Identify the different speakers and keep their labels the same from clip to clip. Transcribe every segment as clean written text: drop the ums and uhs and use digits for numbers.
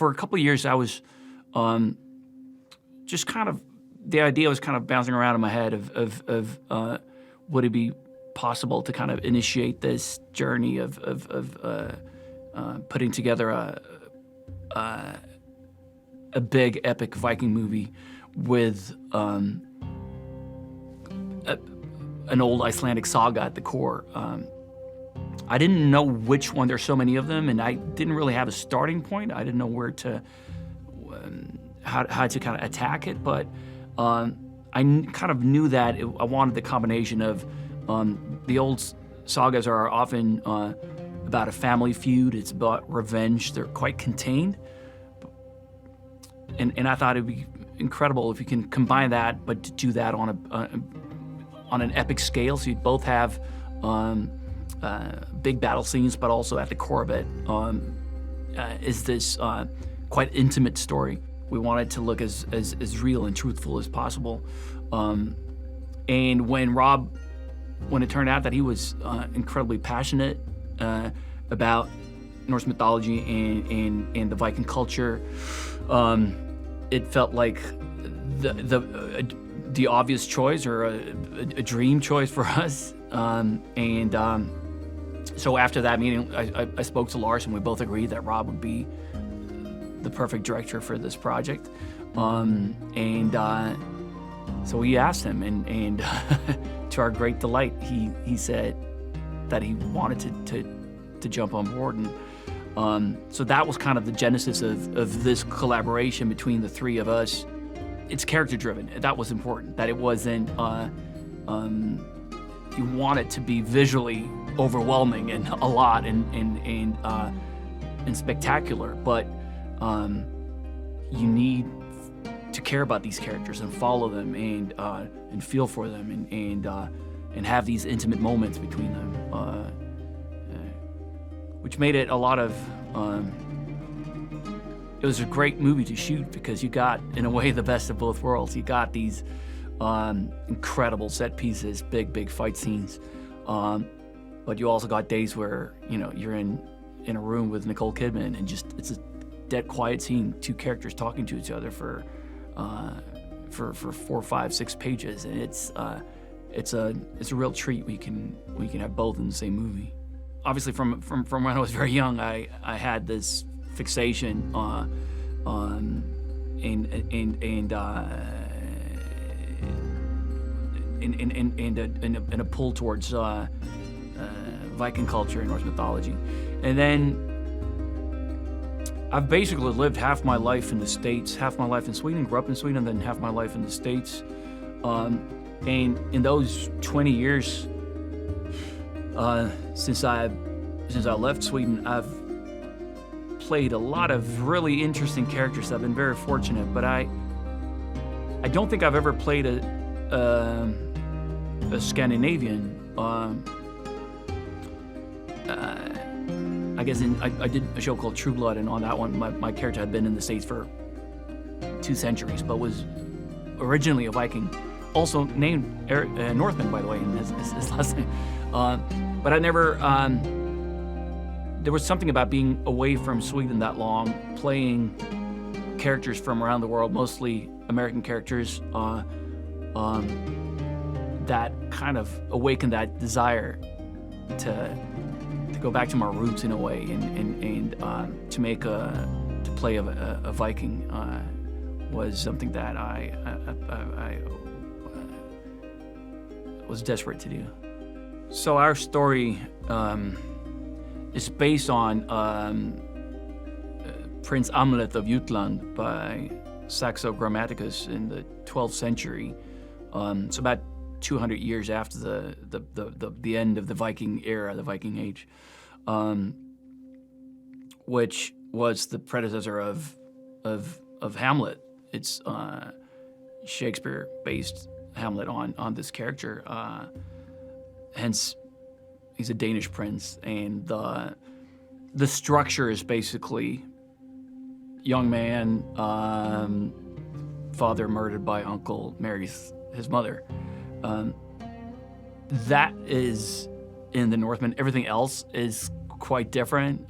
Speaker 1: For a couple of years, I was just kind of, the idea was kind of bouncing around in my head of would it be possible to kind of initiate this journey of putting together a big epic Viking movie with an old Icelandic saga at the core. I didn't know which one. There's so many of them, and I didn't really have a starting point. I didn't know where to, how to kind of attack it, but I kind of knew that I wanted the combination of the old sagas are often about a family feud. It's about revenge. They're quite contained, and I thought it'd be incredible if you can combine that, but to do that on an epic scale. So you'd both have big battle scenes, but also at the core of it is this quite intimate story. We wanted to look as real and truthful as possible. And when it turned out that he was incredibly passionate about Norse mythology and the Viking culture, it felt like the obvious choice, or a dream choice for us. So after that meeting, I spoke to Lars, and we both agreed that Rob would be the perfect director for this project. So we asked him, and to our great delight, he said that he wanted to jump on board. And so that was kind of the genesis of this collaboration between the three of us. It's character driven. That was important, that it wasn't, you want it to be visually overwhelming and a lot and spectacular, but you need to care about these characters and follow them and feel for them and have these intimate moments between them, which made it a lot of. It was a great movie to shoot because you got, in a way, the best of both worlds. You got these incredible set pieces, big fight scenes, but you also got days where you're in a room with Nicole Kidman and just it's a dead quiet scene, two characters talking to each other for 4, 5, 6 pages, and it's a real treat. We can have both in the same movie. Obviously, from when I was very young, I had this fixation and a pull towards Viking culture and Norse mythology. And then I've basically lived half my life in the States, half my life in Sweden, grew up in Sweden, and then half my life in the States. And in those 20 years, since I left Sweden, I've played a lot of really interesting characters. I've been very fortunate, but I don't think I've ever played a Scandinavian. I guess I did a show called True Blood, and on that one, my character had been in the States for 2 centuries, but was originally a Viking, also named Northman, by the way, in his last name. But I never. There was something about being away from Sweden that long, playing characters from around the world, mostly American characters, that kind of awakened that desire to go back to my roots in a way, and to play a Viking was something that I was desperate to do. So our story is based on Prince Amlet of Jutland by Saxo Grammaticus in the 12th century. So about 200 years after the end of the Viking era, the Viking Age, which was the predecessor of Hamlet. It's Shakespeare-based Hamlet on this character. Hence, he's a Danish prince, and the structure is basically young man, father murdered by uncle, marries his mother. That is in the Northman. Everything else is quite different.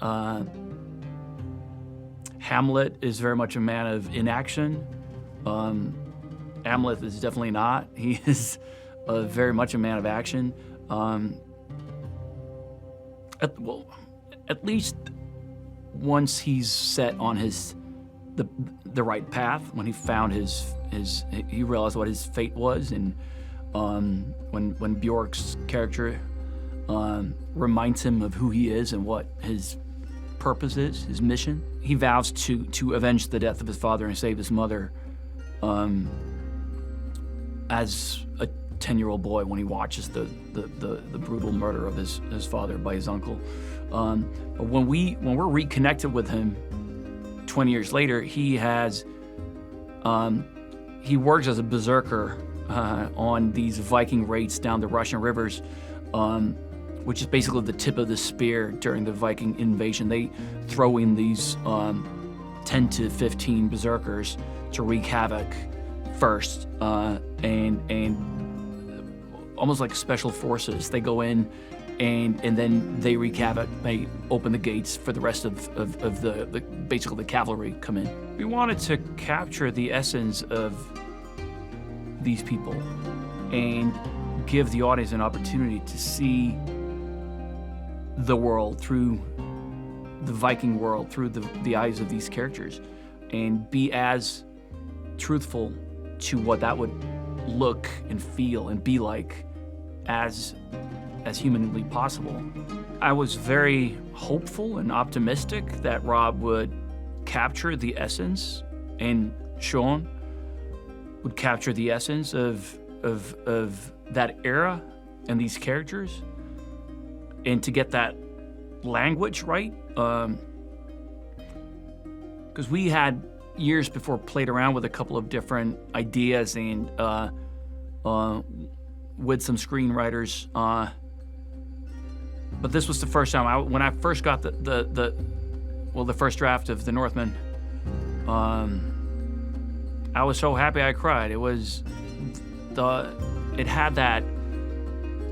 Speaker 1: Hamlet is very much a man of inaction. Hamlet is definitely not. He is very much a man of action. At least once he's set on the right path, when he found he realized what his fate was, and when Bjork's character reminds him of who he is and what his purpose is, his mission, he vows to avenge the death of his father and save his mother. As a 10-year-old boy, when he watches the brutal murder of his father by his uncle. But when we're reconnected with him 20 years later, he works as a berserker on these Viking raids down the Russian rivers, which is basically the tip of the spear during the Viking invasion. They throw in these 10 to 15 berserkers to wreak havoc first, and almost like special forces. They go in and then they wreak havoc. They open the gates for the rest of basically the cavalry come in. We wanted to capture the essence of these people and give the audience an opportunity to see the world through the Viking world, through the eyes of these characters, and be as truthful to what that would look and feel and be like as humanly possible. I was very hopeful and optimistic that Rob would capture the essence, and Sean would capture the essence of that era and these characters, and to get that language right, because we had years before played around with a couple of different ideas and with some screenwriters, but this was the first time when I first got the first draft of the Northman. I was so happy I cried. It had that,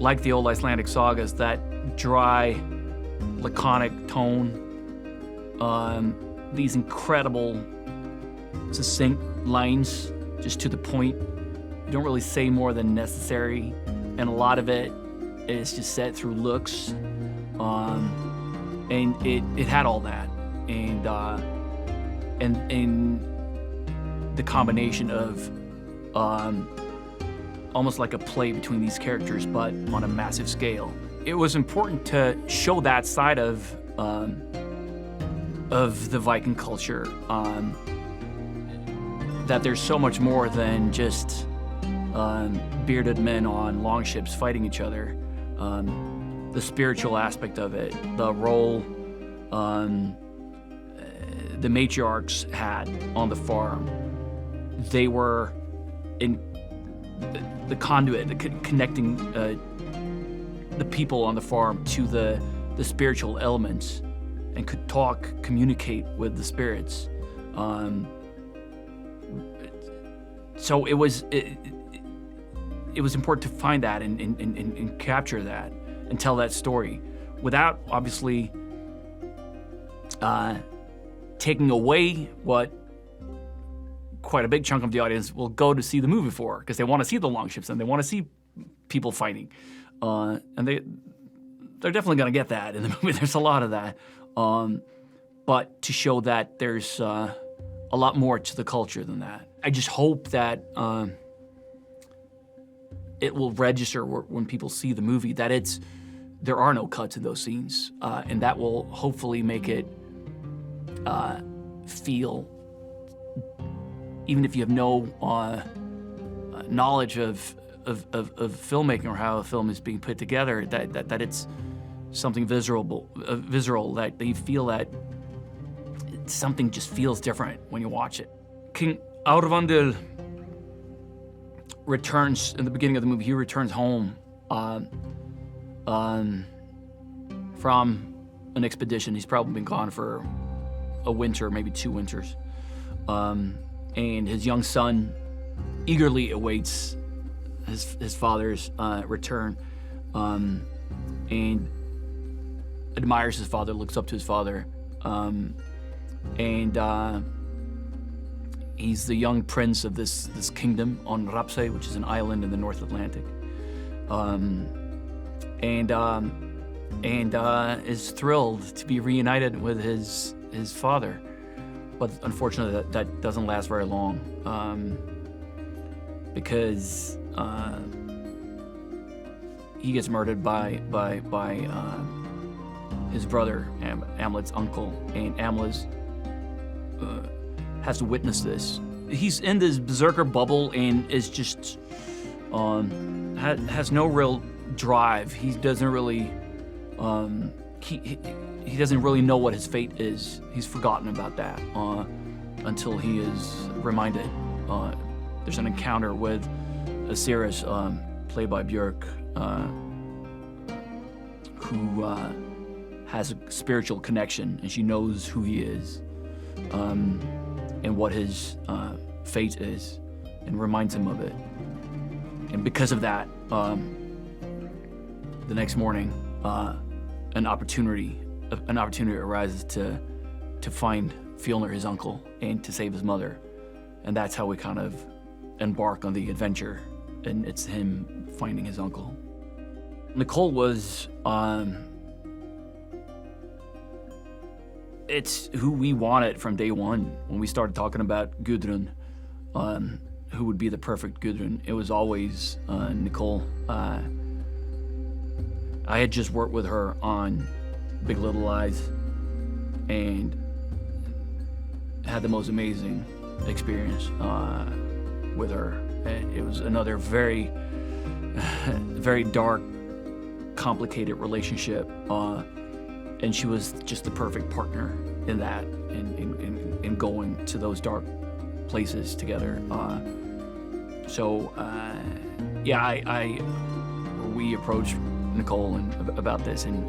Speaker 1: like the old Icelandic sagas, that dry, laconic tone, these incredible, succinct lines, just to the point. You don't really say more than necessary, and a lot of it is just said through looks, and it had all that, and the combination of almost like a play between these characters, but on a massive scale. It was important to show that side of the Viking culture, that there's so much more than just bearded men on longships fighting each other. The spiritual aspect of it, the role the matriarchs had on the farm. They were in the conduit, connecting the people on the farm to the spiritual elements, and could communicate with the spirits. So it was important to find that and capture that and tell that story without obviously taking away what quite a big chunk of the audience will go to see the movie for, because they want to see the longships and they want to see people fighting, and they're definitely going to get that in the movie. There's a lot of that, but to show that there's a lot more to the culture than that. I just hope that it will register when people see the movie that there are no cuts in those scenes, and that will hopefully make it feel, even if you have no knowledge of filmmaking or how a film is being put together, that it's something visceral, that you feel that something just feels different when you watch it. King Aurvandil returns in the beginning of the movie. He returns home from an expedition. He's probably been gone for a winter, maybe 2 winters. And his young son eagerly awaits his father's return, and admires his father, looks up to his father. and he's the young prince of this kingdom on Rapse, which is an island in the North Atlantic, and is thrilled to be reunited with his father. But unfortunately, that doesn't last very long, because he gets murdered by his brother, Amlet's uncle, and Amlet has to witness this. He's in this berserker bubble and is just has no real drive. He doesn't really he doesn't really know what his fate is. He's forgotten about that until he is reminded. There's an encounter with Asiris, played by Björk, who has a spiritual connection, and she knows who he is and what his fate is, and reminds him of it. And because of that, the next morning, an opportunity arises to find Fjolnir, his uncle, and to save his mother. And that's how we kind of embark on the adventure, and it's him finding his uncle. Nicole was, it's who we wanted from day one. When we started talking about Gudrun, who would be the perfect Gudrun, it was always Nicole. I had just worked with her on Big Little Lies and had the most amazing experience with her. It was another very, very dark, complicated relationship, and she was just the perfect partner in that, in going to those dark places together. We approached Nicole about this, and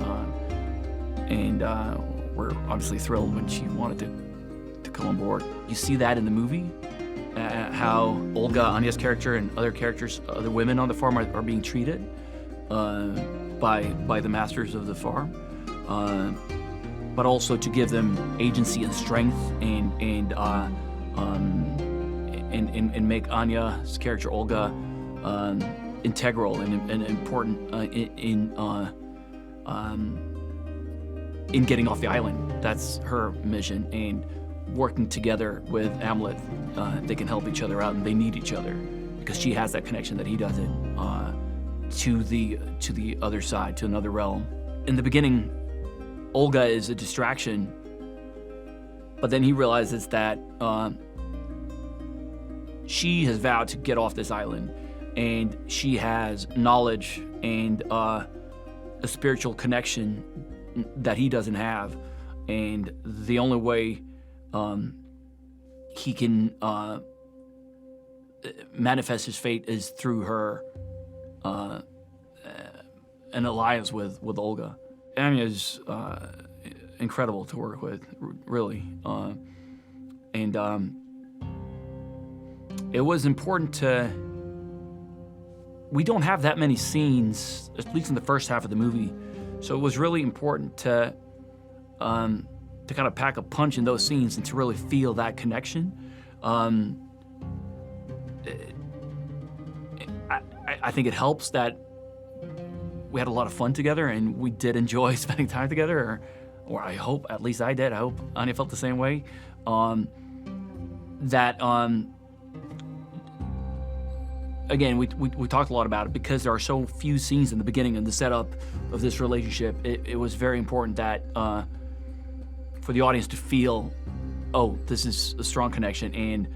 Speaker 1: we're obviously thrilled when she wanted to come on board. You see that in the movie, how Olga, Anya's character, and other characters, other women on the farm are being treated by the masters of the farm, but also to give them agency and strength, and make Anya's character Olga integral and important in getting off the island. That's her mission, and working together with Amlet, they can help each other out, and they need each other because she has that connection that he doesn't to the other side, to another realm. In the beginning, Olga is a distraction, but then he realizes that she has vowed to get off this island, and she has knowledge and a spiritual connection that he doesn't have, and the only way he can manifest his fate is through her, an alliance with Olga. Anya's incredible to work with, really, and it was important to. We don't have that many scenes, at least in the first half of the movie, so it was really important to kind of pack a punch in those scenes and to really feel that connection. I think it helps that we had a lot of fun together, and we did enjoy spending time together, or I hope, at least I did. I hope Anya felt the same way. Again, we talked a lot about it because there are so few scenes in the beginning and the setup of this relationship. It was very important that for the audience to feel, oh, this is a strong connection, and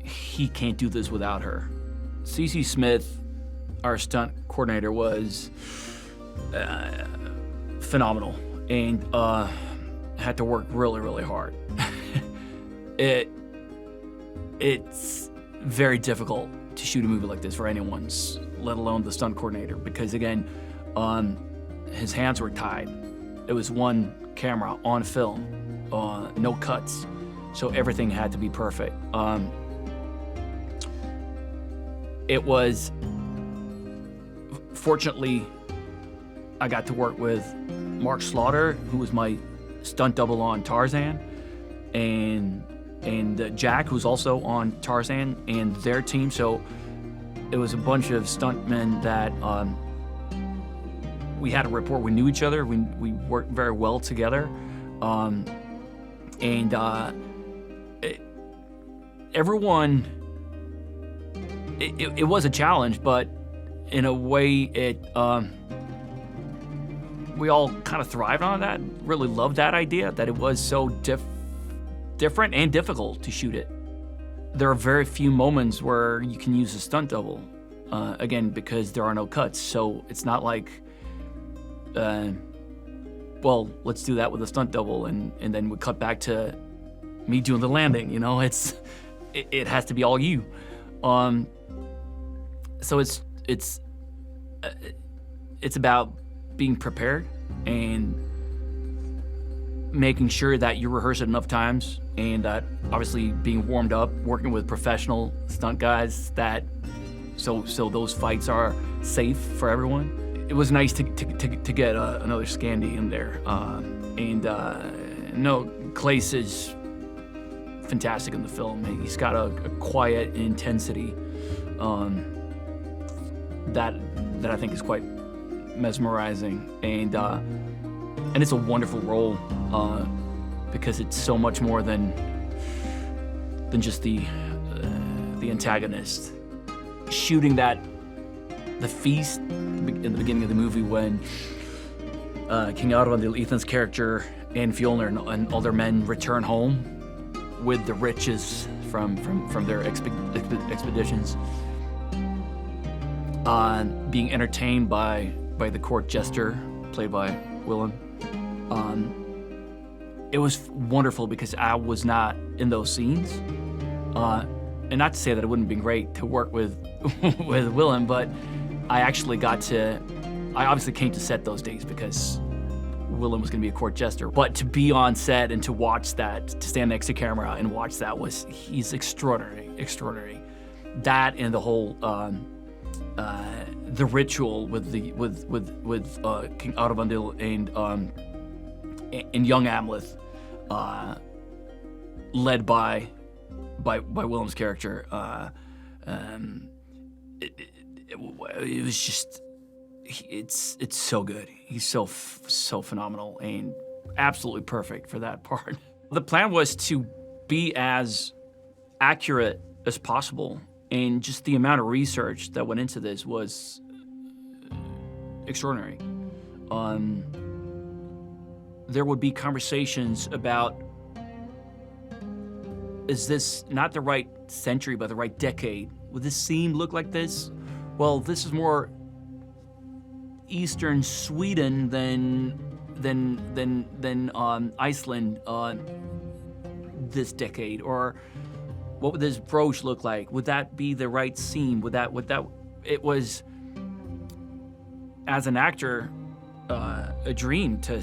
Speaker 1: he can't do this without her. Cece Smith, our stunt coordinator, was phenomenal, and had to work really, really hard. It's very difficult to shoot a movie like this for anyone, let alone the stunt coordinator, because again, his hands were tied. It was one camera on film, no cuts, so everything had to be perfect. It was, fortunately, I got to work with Mark Slaughter, who was my stunt double on Tarzan, and Jack, who's also on Tarzan, and their team. So it was a bunch of stuntmen that we had a rapport. We knew each other. We worked very well together, everyone. It was a challenge, but in a way, we all kind of thrived on that. Really loved that idea, that it was so different and difficult to shoot it. There are very few moments where you can use a stunt double, again, because there are no cuts. So it's not like, well, let's do that with a stunt double, and then we cut back to me doing the landing. You know, it has to be all you. So it's about being prepared and making sure that you rehearse it enough times, and that obviously being warmed up, working with professional stunt guys, that so those fights are safe for everyone. It was nice to get another Scandi in there, no, Claes is fantastic in the film. He's got a quiet intensity that I think is quite mesmerizing, and it's a wonderful role because it's so much more than just the antagonist. Shooting the feast in the beginning of the movie when King Arvandil, Ethan's character, and Fjolnir and all their men return home with the riches from their expeditions, being entertained by the court jester played by Willem. It was wonderful because I was not in those scenes, and not to say that it wouldn't have been great to work with Willem, but I obviously came to set those days because Willem was going to be a court jester. But to be on set and to watch that, to stand next to camera and watch that, he's extraordinary. That and the whole the ritual with King Arvandil and young Amleth, led by Willem's character. It was just, it's so good. He's so phenomenal and absolutely perfect for that part. The plan was to be as accurate as possible, and just the amount of research that went into this was extraordinary. There would be conversations about, is this not the right century, but the right decade? Would this scene look like this? Well, this is more Eastern Sweden than Iceland this decade. Or what would this brooch look like? Would that be the right scene? Would that? It was, as an actor, a dream to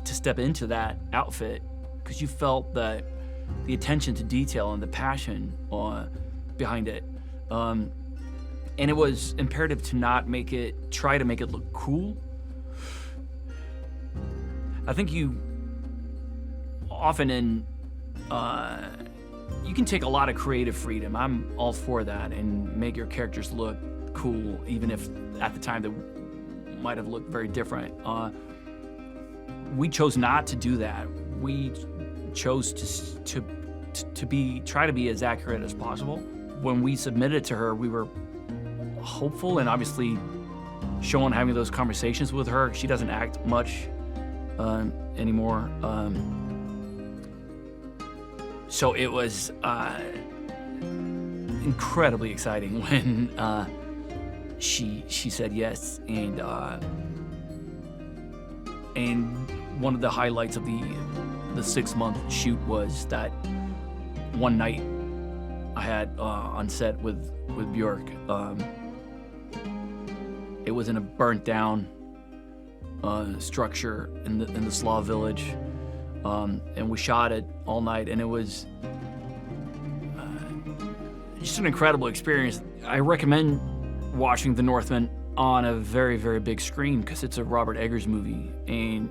Speaker 1: step into that outfit, because you felt the attention to detail and the passion behind it. And it was imperative to not try to make it look cool. I think you often you can take a lot of creative freedom. I'm all for that, and make your characters look cool, even if at the time they might have looked very different. We chose not to do that. We chose to try to be as accurate as possible. When we submitted to her, we were hopeful, and obviously Sean having those conversations with her. She doesn't act much anymore. So it was incredibly exciting when she said yes, and one of the highlights of the 6-month shoot was that one night I had on set with Björk. It was in a burnt down structure in the Slav village, and we shot it all night, and it was just an incredible experience. I recommend watching The Northman on a very, very big screen, because it's a Robert Eggers movie, and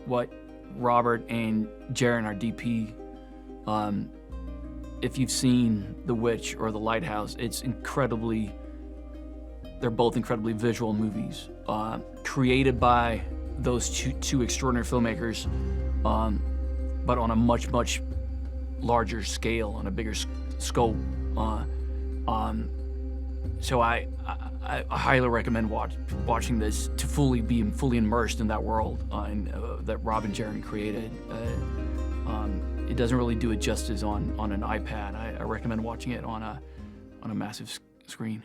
Speaker 1: what Robert and Jaren, our DP, if you've seen The Witch or The Lighthouse, they're both incredibly visual movies, created by those two extraordinary filmmakers, but on a much, much larger scale, on a bigger scope. So I highly recommend watching this to be fully immersed in that world that Rob and Jaren created. It doesn't really do it justice on an iPad. I recommend watching it on a massive screen.